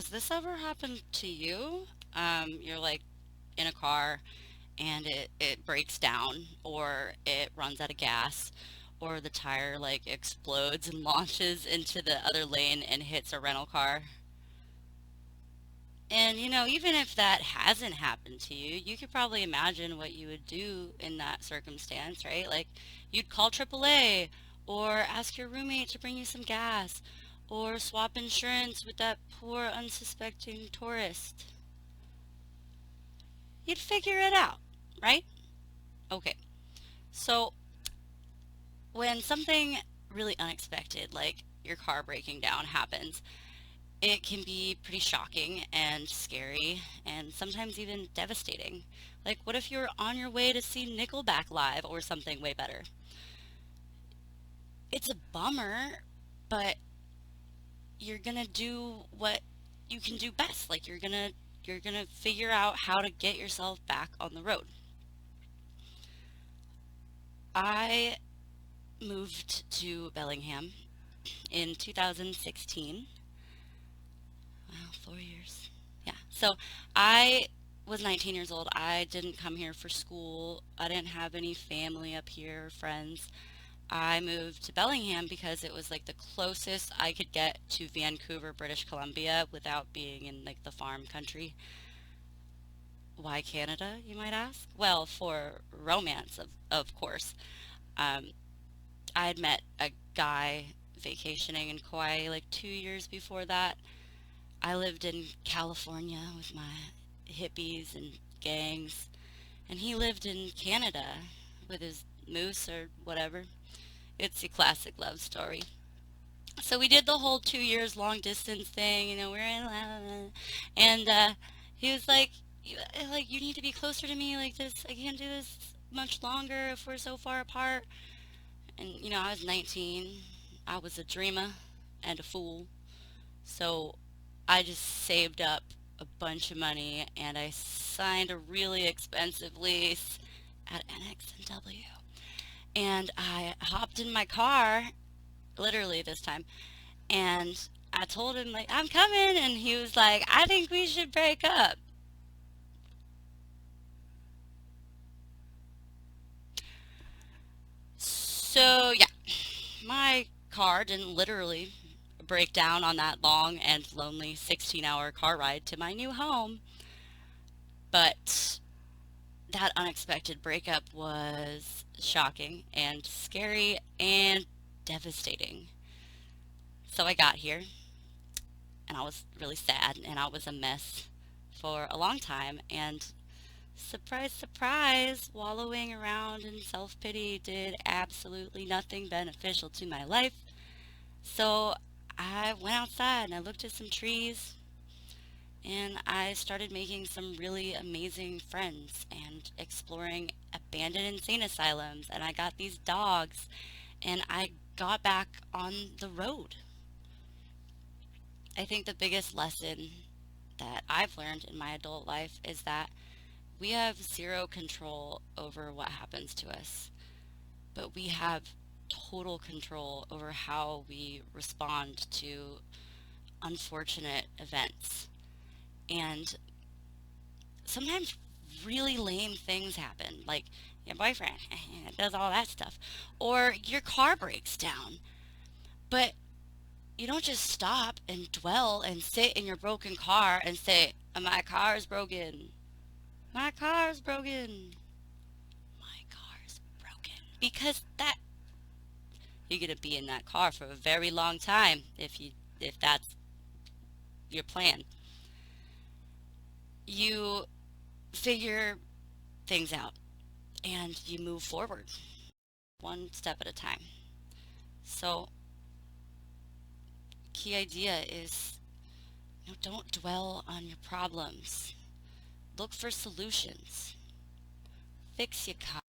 Has this ever happened to you? You're like in a car and it breaks down or it runs out of gas or the tire like explodes and launches into the other lane and hits a rental car. And even if that hasn't happened to you, you could probably imagine what you would do in that circumstance, right? Like you'd call AAA or ask your roommate to bring you some gas or swap insurance with that poor unsuspecting tourist. You'd figure it out, right? Okay. So when something really unexpected, like your car breaking down, happens, it can be pretty shocking and scary and sometimes even devastating. Like, what if you're on your way to see Nickelback live or something way better? It's a bummer, but you're gonna do what you can do best. Like, you're gonna figure out how to get yourself back on the road. I moved to Bellingham in 2016. Wow, 4 years. Yeah. So I was 19 years old. I didn't come here for school. I didn't have any family up here, friends. I moved to Bellingham because it was like the closest I could get to Vancouver, British Columbia without being in like the farm country. Why Canada, you might ask? Well, for romance, of course. Um, I had met a guy vacationing in Kauai like 2 years before that. I lived in California with my hippies and gangs, and he lived in Canada with his moose or whatever. It's a classic love story. So we did the whole 2 years long distance thing, we were in, and he was like, like you need to be closer to me, like this. I can't do this much longer if we're so far apart. And I was 19. I was a dreamer and a fool. So I just saved up a bunch of money and I signed a really expensive lease at NXNW. And I hopped in my car, literally this time, and I told him, like, I'm coming. And he was like, I think we should break up. So, yeah, my car didn't literally break down on that long and lonely 16-hour car ride to my new home, but that unexpected breakup was shocking and scary and devastating. So I got here and I was really sad and I was a mess for a long time. And surprise, surprise, wallowing around in self pity did absolutely nothing beneficial to my life. So I went outside and I looked at some trees and I started making some really amazing friends and exploring abandoned insane asylums. And I got these dogs and I got back on the road. I think the biggest lesson that I've learned in my adult life is that we have zero control over what happens to us, but we have total control over how we respond to unfortunate events. And sometimes really lame things happen, like your boyfriend does all that stuff, or your car breaks down. But you don't just stop and dwell and sit in your broken car and say, my car is broken. My car is broken. My car is broken. Because that you're gonna be in that car for a very long time if that's your plan. You figure things out and you move forward one step at a time. So key idea is don't dwell on your problems. Look for solutions. Fix your car.